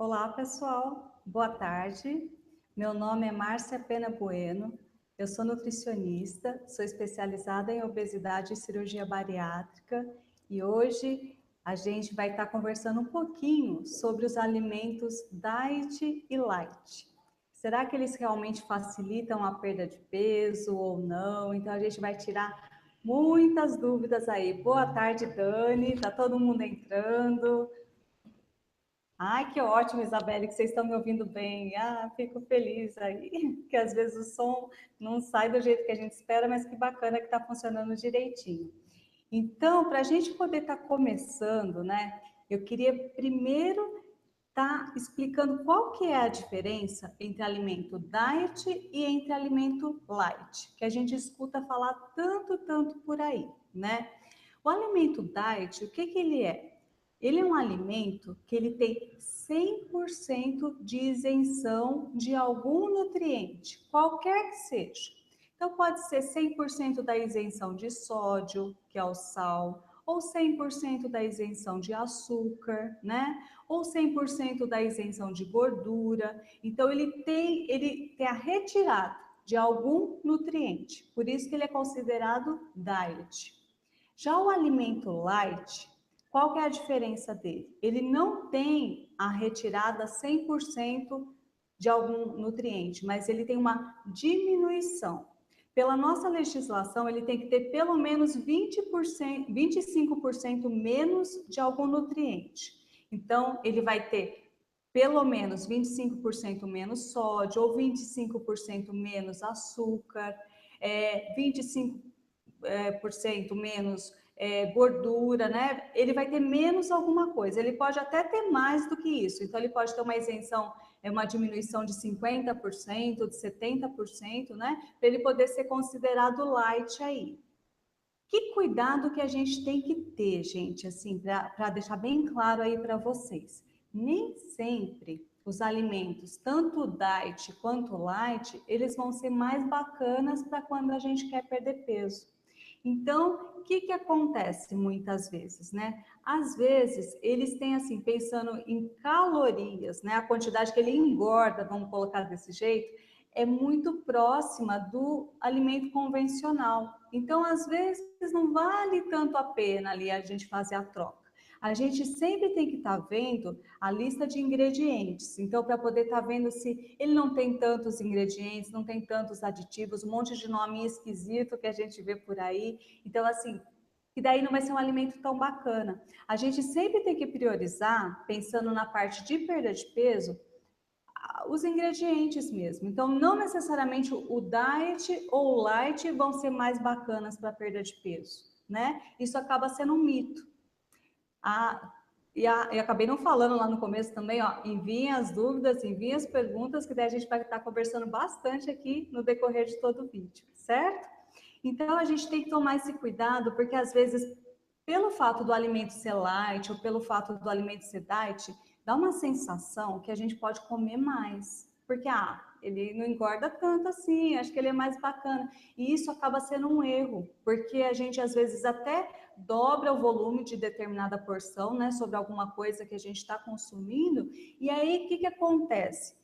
Olá, pessoal. Boa tarde. Meu nome é Márcia Pena Bueno. Eu sou nutricionista, sou especializada em obesidade e cirurgia bariátrica e hoje a gente vai estar conversando um pouquinho sobre os alimentos diet e light. Será que eles realmente facilitam a perda de peso ou não? Então a gente vai tirar muitas dúvidas aí. Boa tarde, Dani. Tá todo mundo entrando. Ai, que ótimo, Isabelle, que vocês estão me ouvindo bem. Ah, fico feliz aí, que às vezes o som não sai do jeito que a gente espera, mas que bacana que está funcionando direitinho. Então, para a gente poder estar começando, né, eu queria primeiro estar explicando qual que é a diferença entre alimento diet e entre alimento light, que a gente escuta falar tanto por aí, né? O alimento diet, o que que ele é? Ele é um alimento que ele tem 100% de isenção de algum nutriente, qualquer que seja. Então, pode ser 100% da isenção de sódio, que é o sal, ou 100% da isenção de açúcar, né? Ou 100% da isenção de gordura. Então, ele tem a retirada de algum nutriente. Por isso que ele é considerado diet. Já o alimento light, qual que é a diferença dele? Ele não tem a retirada 100% de algum nutriente, mas ele tem uma diminuição. Pela nossa legislação, ele tem que ter pelo menos 20%, 25% menos de algum nutriente. Então, ele vai ter pelo menos 25% menos sódio ou 25% menos açúcar, 25% menos gordura, né? Ele vai ter menos alguma coisa. Ele pode até ter mais do que isso. Então, ele pode ter uma isenção, uma diminuição de 50%, de 70%, né? Para ele poder ser considerado light aí. Que cuidado que a gente tem que ter, gente, assim, para deixar bem claro aí para vocês. Nem sempre os alimentos, tanto diet quanto light, eles vão ser mais bacanas para quando a gente quer perder peso. Então, o que acontece muitas vezes, né? Às vezes, eles têm assim, pensando em calorias, né? A quantidade que ele engorda, vamos colocar desse jeito, é muito próxima do alimento convencional. Então, às vezes, não vale tanto a pena ali a gente fazer a troca. A gente sempre tem que estar vendo a lista de ingredientes. Então, para poder estar vendo se ele não tem tantos ingredientes, não tem tantos aditivos, um monte de nome esquisito que a gente vê por aí. Então, assim, que daí não vai ser um alimento tão bacana. A gente sempre tem que priorizar, pensando na parte de perda de peso, os ingredientes mesmo. Então, não necessariamente o diet ou o light vão ser mais bacanas para perda de peso, né? Isso acaba sendo um mito. E acabei não falando lá no começo também, ó, enviem as dúvidas, enviem as perguntas, que daí a gente vai estar conversando bastante aqui no decorrer de todo o vídeo, certo? Então, a gente tem que tomar esse cuidado, porque às vezes, pelo fato do alimento ser light ou pelo fato do alimento ser diet, dá uma sensação que a gente pode comer mais. Porque, ele não engorda tanto assim, acho que ele é mais bacana. E isso acaba sendo um erro, porque a gente às vezes até dobra o volume de determinada porção, né, sobre alguma coisa que a gente está consumindo, e aí o que acontece?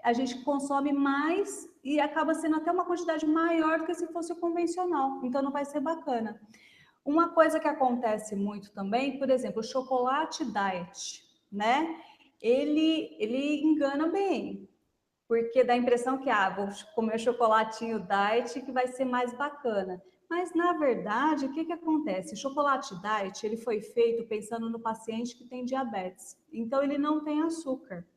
A gente consome mais e acaba sendo até uma quantidade maior do que se fosse o convencional, então não vai ser bacana. Uma coisa que acontece muito também, por exemplo, o chocolate diet, né? Ele engana bem, porque dá a impressão que, vou comer chocolatinho diet que vai ser mais bacana. Mas, na verdade, o que acontece? O chocolate diet, ele foi feito pensando no paciente que tem diabetes. Então, ele não tem açúcar.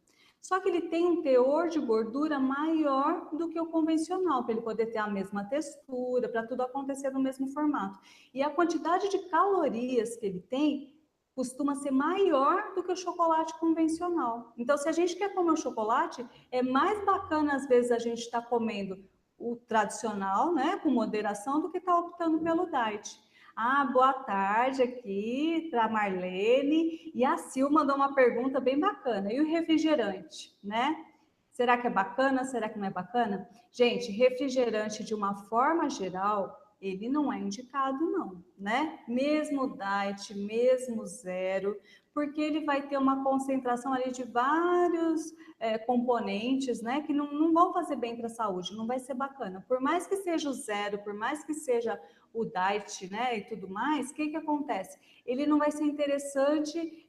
Só que ele tem um teor de gordura maior do que o convencional, para ele poder ter a mesma textura, para tudo acontecer no mesmo formato. E a quantidade de calorias que ele tem costuma ser maior do que o chocolate convencional. Então, se a gente quer comer o chocolate, é mais bacana, às vezes, a gente estar comendo o tradicional, né, com moderação, do que estar optando pelo diet. Boa tarde aqui para a Marlene. E a Sil mandou uma pergunta bem bacana. E o refrigerante, né? Será que é bacana? Será que não é bacana? Gente, refrigerante de uma forma geral, ele não é indicado não, né? Mesmo diet, mesmo zero, porque ele vai ter uma concentração ali de vários componentes, né, que não vão fazer bem para a saúde, não vai ser bacana. Por mais que seja o zero, por mais que seja o diet, né, e tudo mais, o que que acontece? Ele não vai ser interessante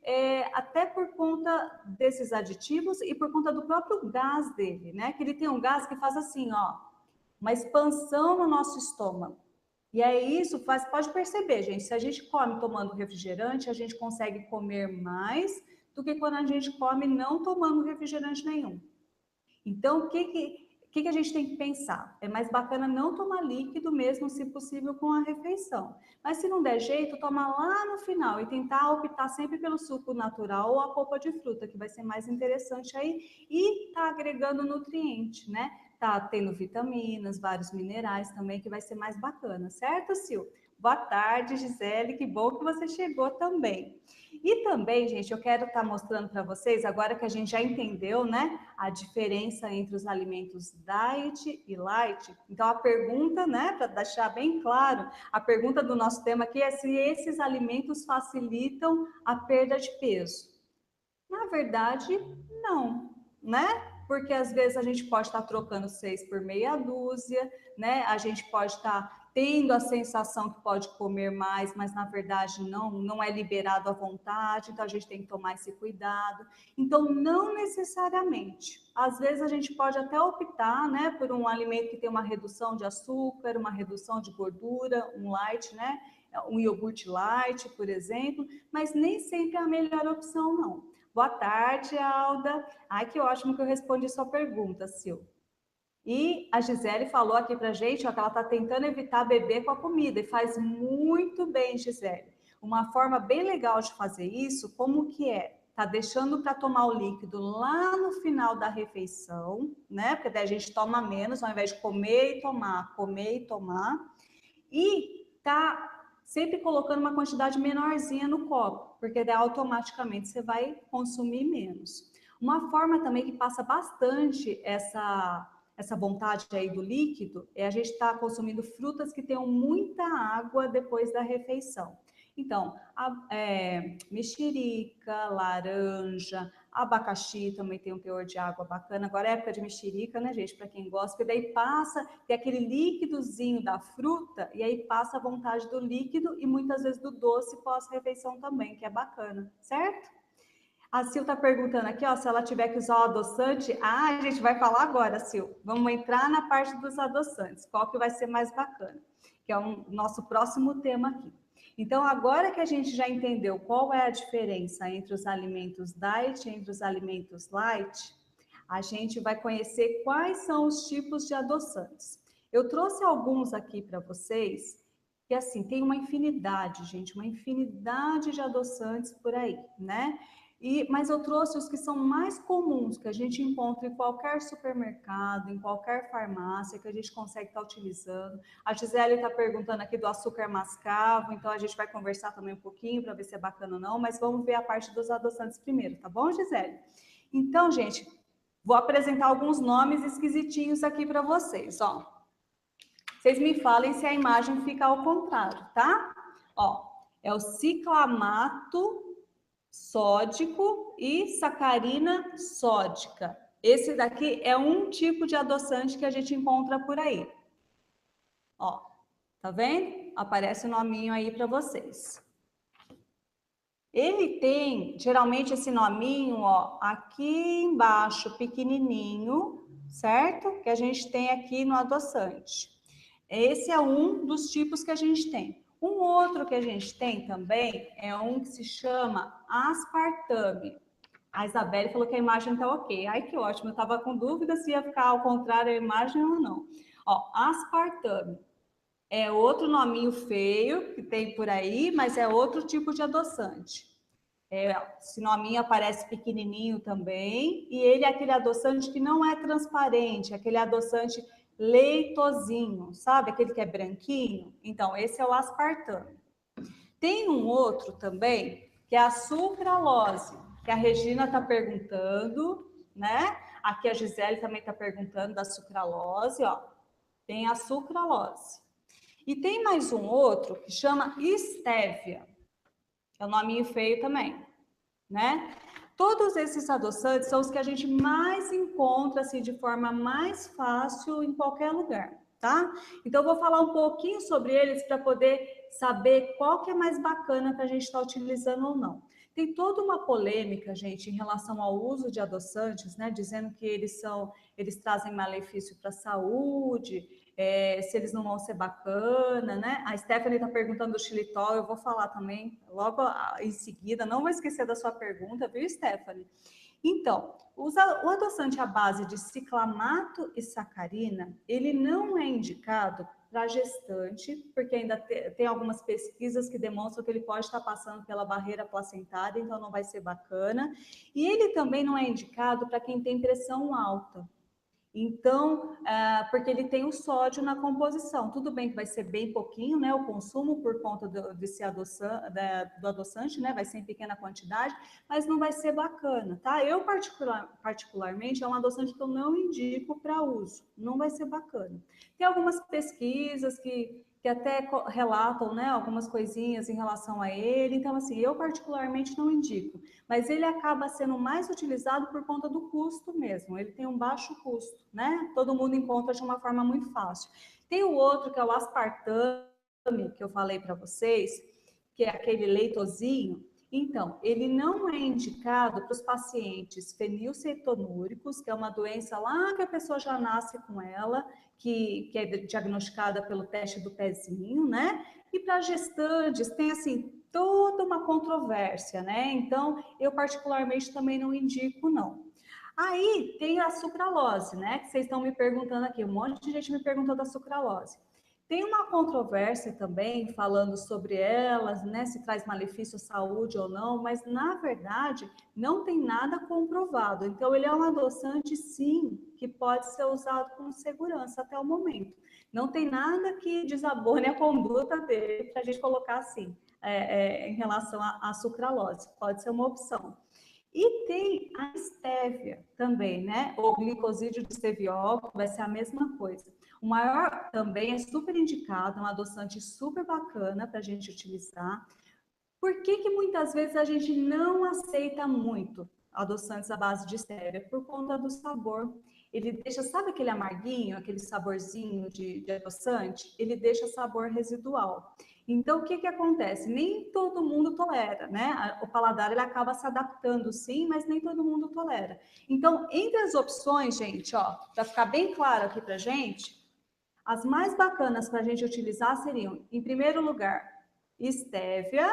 até por conta desses aditivos e por conta do próprio gás dele, né, que ele tem um gás que faz assim, ó, uma expansão no nosso estômago. E aí isso pode perceber, gente, se a gente come tomando refrigerante, a gente consegue comer mais do que quando a gente come não tomando refrigerante nenhum. Então, o que a gente tem que pensar? É mais bacana não tomar líquido mesmo, se possível, com a refeição. Mas se não der jeito, tomar lá no final e tentar optar sempre pelo suco natural ou a polpa de fruta, que vai ser mais interessante aí e tá agregando nutriente, né? Tá tendo vitaminas, vários minerais também, que vai ser mais bacana, certo, Sil? Boa tarde, Gisele, que bom que você chegou também. E também, gente, eu quero estar mostrando para vocês, agora que a gente já entendeu, né, a diferença entre os alimentos diet e light. Então, a pergunta, né, para deixar bem claro, a pergunta do nosso tema aqui é se esses alimentos facilitam a perda de peso. Na verdade, não, né? Porque às vezes a gente pode estar trocando 6 por meia dúzia, né? A gente pode estar tendo a sensação que pode comer mais, mas na verdade não é liberado à vontade, então a gente tem que tomar esse cuidado. Então, não necessariamente. Às vezes a gente pode até optar, né, por um alimento que tem uma redução de açúcar, uma redução de gordura, um light, né? Um iogurte light, por exemplo, mas nem sempre é a melhor opção, não. Boa tarde, Alda. Ai, que ótimo que eu respondi sua pergunta, Sil. E a Gisele falou aqui pra gente, ó, que ela está tentando evitar beber com a comida e faz muito bem, Gisele. Uma forma bem legal de fazer isso, como que é? Tá deixando para tomar o líquido lá no final da refeição, né? Porque daí a gente toma menos, ao invés de comer e tomar. E tá sempre colocando uma quantidade menorzinha no copo, porque daí automaticamente você vai consumir menos. Uma forma também que passa bastante essa vontade aí do líquido é a gente estar consumindo frutas que tenham muita água depois da refeição. Então, mexerica, laranja, abacaxi também tem um teor de água bacana. Agora é época de mexerica, né, gente? Para quem gosta, porque daí passa, tem aquele líquidozinho da fruta, e aí passa a vontade do líquido e muitas vezes do doce pós-refeição também, que é bacana, certo? A Sil está perguntando aqui, ó, se ela tiver que usar o adoçante. Ah, a gente vai falar agora, Sil. Vamos entrar na parte dos adoçantes. Qual que vai ser mais bacana? Que é o nosso próximo tema aqui. Então, agora que a gente já entendeu qual é a diferença entre os alimentos diet e entre os alimentos light, a gente vai conhecer quais são os tipos de adoçantes. Eu trouxe alguns aqui para vocês, que assim, tem uma infinidade, gente, uma infinidade de adoçantes por aí, né? Mas eu trouxe os que são mais comuns, que a gente encontra em qualquer supermercado, em qualquer farmácia, que a gente consegue estar utilizando. A Gisele está perguntando aqui do açúcar mascavo, então a gente vai conversar também um pouquinho para ver se é bacana ou não, mas vamos ver a parte dos adoçantes primeiro, tá bom, Gisele? Então, gente, vou apresentar alguns nomes esquisitinhos aqui para vocês, ó. Vocês me falem se a imagem fica ao contrário, tá? Ó, é o ciclamato sódico e sacarina sódica. Esse daqui é um tipo de adoçante que a gente encontra por aí. Ó, tá vendo? Aparece o nominho aí para vocês. Ele tem, geralmente, esse nominho, ó, aqui embaixo, pequenininho, certo? Que a gente tem aqui no adoçante. Esse é um dos tipos que a gente tem. Um outro que a gente tem também é um que se chama aspartame. A Isabelle falou que a imagem tá ok. Ai, que ótimo. Eu estava com dúvida se ia ficar ao contrário a imagem ou não. Ó, aspartame é outro nominho feio que tem por aí, mas é outro tipo de adoçante. Esse nominho aparece pequenininho também, e ele é aquele adoçante que não é transparente, aquele adoçante leitosinho, sabe? Aquele que é branquinho. Então, esse é o aspartame. Tem um outro também, que é a sucralose, que a Regina está perguntando, né? Aqui a Gisele também está perguntando da sucralose, ó. Tem a sucralose. E tem mais um outro que chama estévia. É um nominho feio também. né? Todos esses adoçantes são os que a gente mais encontra, assim, de forma mais fácil em qualquer lugar, tá? Então, eu vou falar um pouquinho sobre eles para poder saber qual que é mais bacana para a gente estar utilizando ou não. Tem toda uma polêmica, gente, em relação ao uso de adoçantes, né? Dizendo que eles trazem malefício para a saúde, se eles não vão ser bacana, né? A Stephanie está perguntando do xilitol, eu vou falar também logo em seguida, não vou esquecer da sua pergunta, viu, Stephanie? Então, o adoçante à base de ciclamato e sacarina, ele não é indicado para gestante, porque ainda tem algumas pesquisas que demonstram que ele pode estar passando pela barreira placentária, então não vai ser bacana. E ele também não é indicado para quem tem pressão alta. Então, porque ele tem o sódio na composição. Tudo bem que vai ser bem pouquinho, né? O consumo por conta do adoçante, né? Vai ser em pequena quantidade, mas não vai ser bacana, tá? Eu, particularmente, é um adoçante que eu não indico para uso. Não vai ser bacana. Tem algumas pesquisas que até relatam, né? Algumas coisinhas em relação a ele. Então, assim, eu particularmente não indico. Mas ele acaba sendo mais utilizado por conta do custo mesmo. Ele tem um baixo custo, né? Todo mundo encontra de uma forma muito fácil. Tem o outro que é o aspartame, que eu falei para vocês, que é aquele leitozinho. Então, ele não é indicado para os pacientes fenilcetonúricos, que é uma doença lá que a pessoa já nasce com ela, que é diagnosticada pelo teste do pezinho, né? E para gestantes, tem assim toda uma controvérsia, né? Então, eu particularmente também não indico, não. Aí tem a sucralose, né? Que vocês estão me perguntando aqui, um monte de gente me perguntou da sucralose. Tem uma controvérsia também falando sobre elas, né? Se traz malefício à saúde ou não, mas na verdade não tem nada comprovado. Então, ele é um adoçante, sim, que pode ser usado com segurança até o momento. Não tem nada que desabone a conduta dele para a gente colocar assim, em relação à sucralose. Pode ser uma opção. E tem a estévia também, né? O glicosídeo de esteviol, vai ser a mesma coisa. O maior também é super indicado, é um adoçante super bacana para a gente utilizar. Por que que muitas vezes a gente não aceita muito adoçantes à base de estévia? Por conta do sabor. Ele deixa, sabe aquele amarguinho, aquele saborzinho de adoçante? Ele deixa sabor residual. Então, o que que acontece? Nem todo mundo tolera, né? O paladar, ele acaba se adaptando, sim, mas nem todo mundo tolera. Então, entre as opções, gente, ó, para ficar bem claro aqui pra gente, as mais bacanas para a gente utilizar seriam, em primeiro lugar, estévia,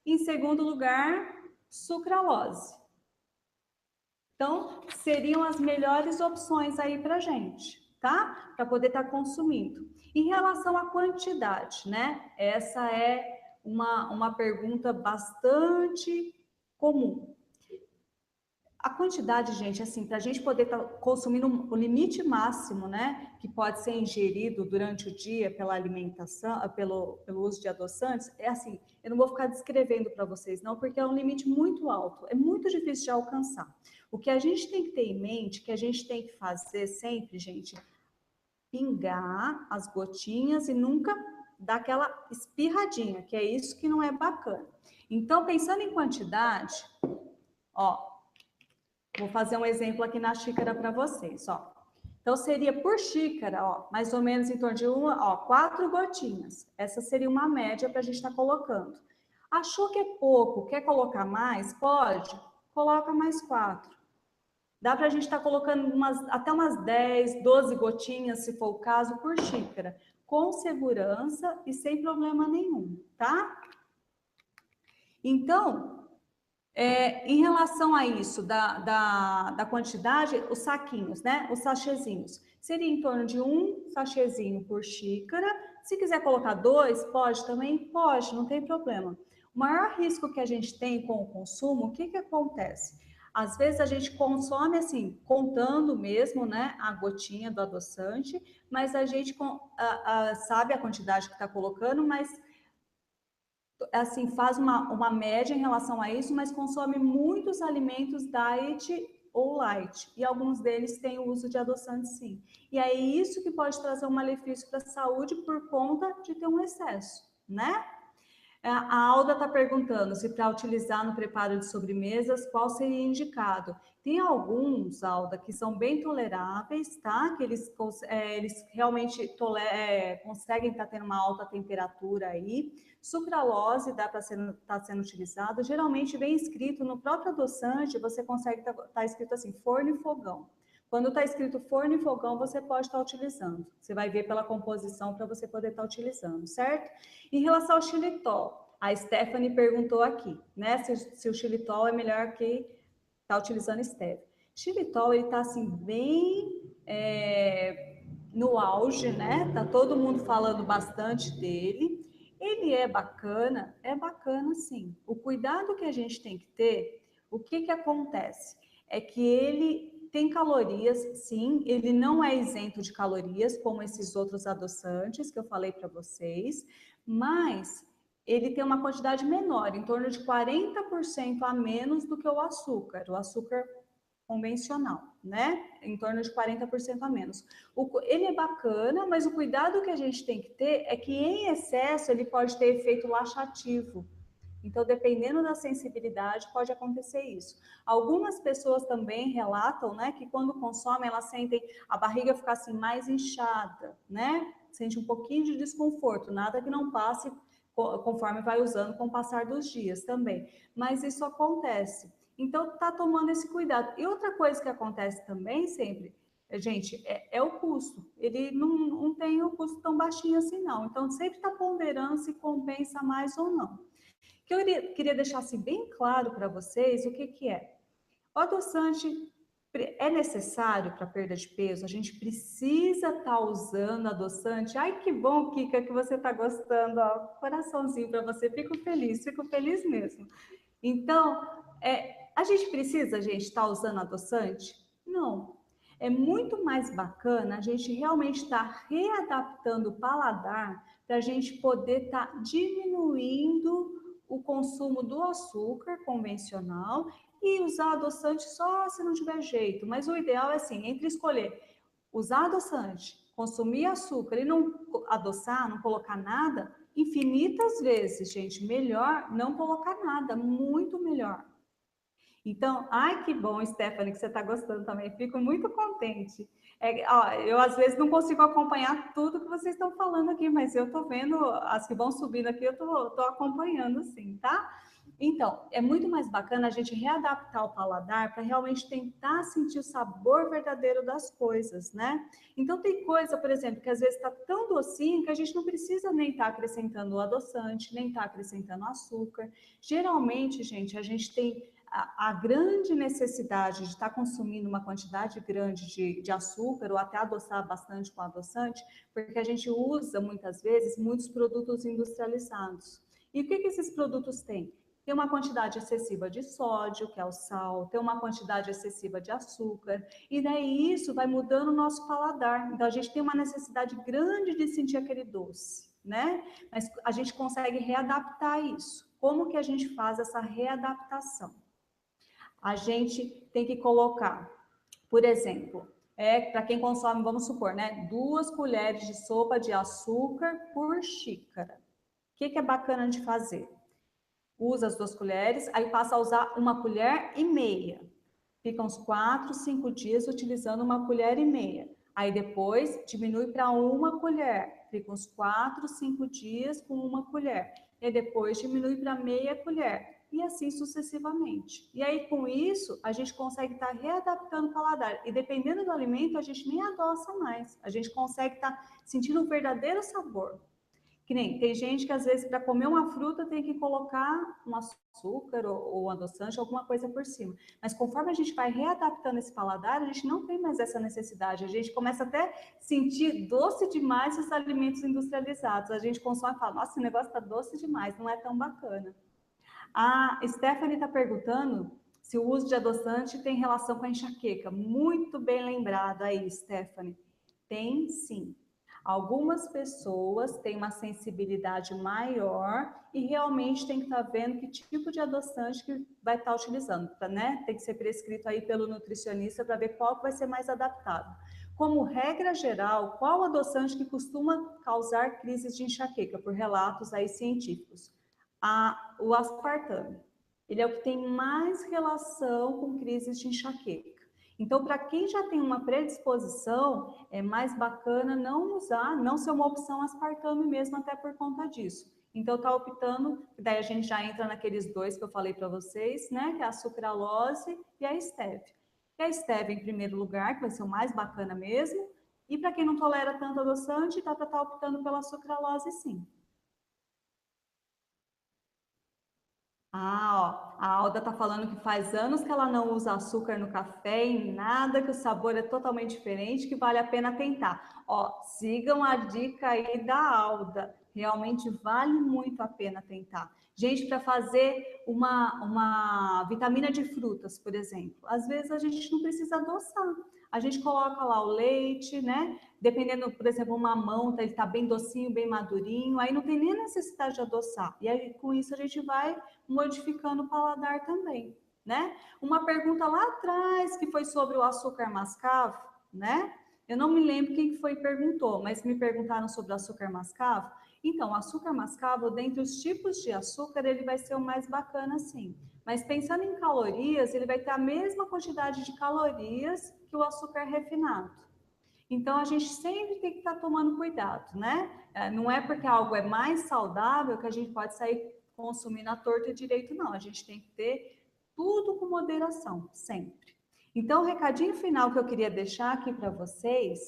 em segundo lugar, sucralose. Então, seriam as melhores opções aí para gente, tá? Para poder estar consumindo. Em relação à quantidade, né? Essa é uma pergunta bastante comum. A quantidade, gente, assim, para a gente poder estar consumindo o limite máximo, né, que pode ser ingerido durante o dia pela alimentação, pelo uso de adoçantes, é assim, eu não vou ficar descrevendo para vocês, não, porque é um limite muito alto, é muito difícil de alcançar. O que a gente tem que ter em mente, que a gente tem que fazer sempre, gente, pingar as gotinhas e nunca dar aquela espirradinha, que é isso que não é bacana. Então, pensando em quantidade, ó, vou fazer um exemplo aqui na xícara para vocês, ó. Então, seria por xícara, ó, mais ou menos em torno de 4 gotinhas. Essa seria uma média para a gente estar colocando. Achou que é pouco, quer colocar mais? Pode, coloca mais 4. Dá para a gente estar colocando até umas 10, 12 gotinhas, se for o caso, por xícara, com segurança e sem problema nenhum, tá? Então, em relação a isso, da quantidade, os saquinhos, né? Os sachêzinhos. Seria em torno de um sachêzinho por xícara. Se quiser colocar 2, pode também? Pode, não tem problema. O maior risco que a gente tem com o consumo, o que que acontece? Às vezes a gente consome assim, contando mesmo, né, a gotinha do adoçante, mas a gente sabe a quantidade que está colocando, mas assim, faz uma média em relação a isso, mas consome muitos alimentos diet ou light, e alguns deles têm o uso de adoçantes, sim. E é isso que pode trazer um malefício para a saúde por conta de ter um excesso, né? A Alda está perguntando se para utilizar no preparo de sobremesas, qual seria indicado. Tem alguns, Alda, que são bem toleráveis, tá? Que eles realmente conseguem estar tendo uma alta temperatura aí. Sucralose dá para estar sendo utilizado. Geralmente vem escrito no próprio adoçante, você consegue tá escrito assim, forno e fogão. Quando está escrito forno e fogão, você pode estar utilizando. Você vai ver pela composição para você poder estar utilizando, certo? Em relação ao xilitol, a Stephanie perguntou aqui, né, se o xilitol é melhor que tá utilizando stevia. Xilitol, ele tá assim bem no auge, né? Tá todo mundo falando bastante dele. Ele é bacana sim. O cuidado que a gente tem que ter, o que que acontece? É que ele tem calorias, sim, ele não é isento de calorias, como esses outros adoçantes que eu falei para vocês, mas ele tem uma quantidade menor, em torno de 40% a menos do que o açúcar convencional, né? Em torno de 40% a menos. Ele é bacana, mas o cuidado que a gente tem que ter é que em excesso ele pode ter efeito laxativo. Então, dependendo da sensibilidade, pode acontecer isso. Algumas pessoas também relatam, né, que quando consomem, elas sentem a barriga ficar assim mais inchada, né? Sente um pouquinho de desconforto, nada que não passe conforme vai usando com o passar dos dias também. Mas isso acontece. Então, tá tomando esse cuidado. E outra coisa que acontece também sempre, gente, é o custo. Ele não tem o custo tão baixinho assim, não. Então, sempre está ponderando se compensa mais ou não. Que eu queria deixar assim, bem claro para vocês o que, que é. O adoçante é necessário para perda de peso? A gente precisa estar usando adoçante? Ai, que bom, Kika, que você está gostando. Ó, coraçãozinho para você. Fico feliz mesmo. Então, a gente precisa, gente, estar usando adoçante? Não. É muito mais bacana a gente realmente estar readaptando o paladar para a gente poder estar diminuindo o consumo do açúcar convencional e usar adoçante só se não tiver jeito. Mas o ideal é assim, entre escolher usar adoçante, consumir açúcar e não adoçar, não colocar nada, infinitas vezes, gente, melhor não colocar nada, muito melhor. Então, ai que bom, Stephanie, que você está gostando também, fico muito contente. Ó, eu às vezes não consigo acompanhar tudo que vocês estão falando aqui, mas eu estou vendo as que vão subindo aqui, eu estou acompanhando sim, tá? Então, é muito mais bacana a gente readaptar o paladar para realmente tentar sentir o sabor verdadeiro das coisas, né? Então, tem coisa, por exemplo, que às vezes está tão docinho que a gente não precisa nem estar acrescentando o adoçante, nem estar acrescentando açúcar. Geralmente, gente, a gente tem a grande necessidade de estar consumindo uma quantidade grande de açúcar ou até adoçar bastante com adoçante, porque a gente usa muitas vezes muitos produtos industrializados. E o que, que esses produtos têm? Tem uma quantidade excessiva de sódio, que é o sal, tem uma quantidade excessiva de açúcar, e daí isso vai mudando o nosso paladar. Então a gente tem uma necessidade grande de sentir aquele doce, né? Mas a gente consegue readaptar isso. Como que a gente faz essa readaptação? A gente tem que colocar, por exemplo, para quem consome, vamos supor, né, 2 colheres de sopa de açúcar por xícara. O que, que é bacana de fazer? Usa as 2 colheres, aí passa a usar 1,5 colher. Fica uns 4, 5 dias utilizando 1,5 colher. Aí depois diminui para 1 colher. Fica uns 4, 5 dias com 1 colher. E depois diminui para meia colher. E assim sucessivamente. E aí com isso a gente consegue estar readaptando o paladar. E dependendo do alimento a gente nem adoça mais. A gente consegue estar sentindo o verdadeiro sabor. Que nem tem gente que às vezes para comer uma fruta tem que colocar um açúcar ou um adoçante, alguma coisa por cima. Mas conforme a gente vai readaptando esse paladar, a gente não tem mais essa necessidade. A gente começa até a sentir doce demais os alimentos industrializados. A gente consome e fala, nossa, esse negócio está doce demais, não é tão bacana. A Stephanie está perguntando se o uso de adoçante tem relação com a enxaqueca. Muito bem lembrado aí, Stephanie. Tem sim. Algumas pessoas têm uma sensibilidade maior e realmente tem que estar vendo que tipo de adoçante que vai estar utilizando, né? Tem que ser prescrito aí pelo nutricionista para ver qual vai ser mais adaptado. Como regra geral, qual adoçante que costuma causar crises de enxaqueca, por relatos aí científicos? O aspartame. Ele é o que tem mais relação com crises de enxaqueca. Então, para quem já tem uma predisposição, é mais bacana não usar, não ser uma opção aspartame mesmo, até por conta disso. Então, tá optando, daí a gente já entra naqueles dois que eu falei para vocês, né? Que é a sucralose e a stevia. E a stevia em primeiro lugar, que vai ser o mais bacana mesmo. E para quem não tolera tanto adoçante, dá para estar optando pela sucralose sim. Ah, ó, a Alda tá falando que faz anos que ela não usa açúcar no café e nada, que o sabor é totalmente diferente, que vale a pena tentar. Ó, sigam a dica aí da Alda. Realmente vale muito a pena tentar. Gente, para fazer uma vitamina de frutas, por exemplo, às vezes a gente não precisa adoçar. A gente coloca lá o leite, né? Dependendo, por exemplo, uma mamão, ele tá bem docinho, bem madurinho, aí não tem nem necessidade de adoçar. E aí, com isso, a gente vai modificando o paladar também, né? Uma pergunta lá atrás que foi sobre o açúcar mascavo, né? Eu não me lembro quem foi que perguntou, mas me perguntaram sobre o açúcar mascavo. Então, o açúcar mascavo, dentre os tipos de açúcar, ele vai ser o mais bacana, sim. Mas pensando em calorias, ele vai ter a mesma quantidade de calorias que o açúcar refinado. Então, a gente sempre tem que estar tomando cuidado, né? Não é porque algo é mais saudável que a gente pode sair consumindo a torta e direito, não. A gente tem que ter tudo com moderação, sempre. Então, o recadinho final que eu queria deixar aqui para vocês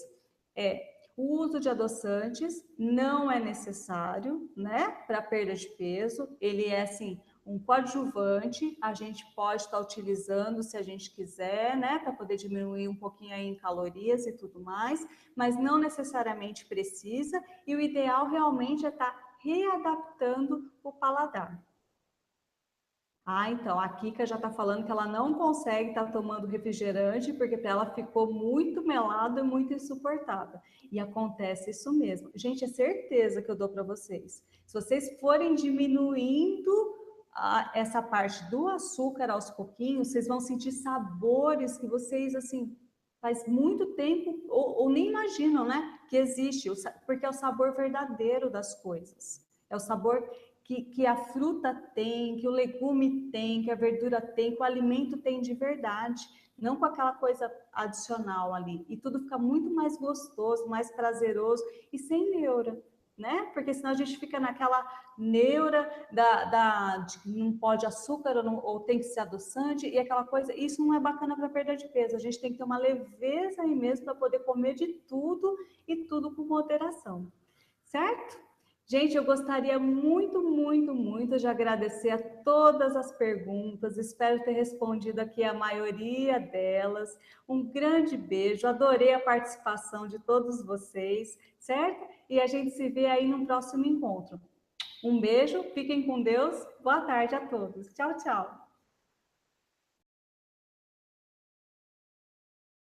é: o uso de adoçantes não é necessário, né, para perda de peso. Ele é assim um coadjuvante, a gente pode estar utilizando se a gente quiser, né, para poder diminuir um pouquinho aí em calorias e tudo mais, mas não necessariamente precisa, e o ideal realmente é estar readaptando o paladar. Ah, então, a Kika já está falando que ela não consegue estar tomando refrigerante porque para ela ficou muito melado e muito insuportável. E acontece isso mesmo. Gente, é certeza que eu dou para vocês. Se vocês forem diminuindo essa parte do açúcar aos pouquinhos, vocês vão sentir sabores que vocês, assim, faz muito tempo ou nem imaginam, né, que existe, porque é o sabor verdadeiro das coisas. É o sabor que a fruta tem, que o legume tem, que a verdura tem, que o alimento tem de verdade, não com aquela coisa adicional ali. E tudo fica muito mais gostoso, mais prazeroso e sem neura, né? Porque senão a gente fica naquela neura de que não pode açúcar ou tem que ser adoçante e aquela coisa. Isso não é bacana para perda de peso. A gente tem que ter uma leveza aí mesmo para poder comer de tudo e tudo com moderação, certo? Gente, eu gostaria muito, muito, muito de agradecer a todas as perguntas. Espero ter respondido aqui a maioria delas. Um grande beijo, adorei a participação de todos vocês, certo? E a gente se vê aí no próximo encontro. Um beijo, fiquem com Deus, boa tarde a todos. Tchau, tchau.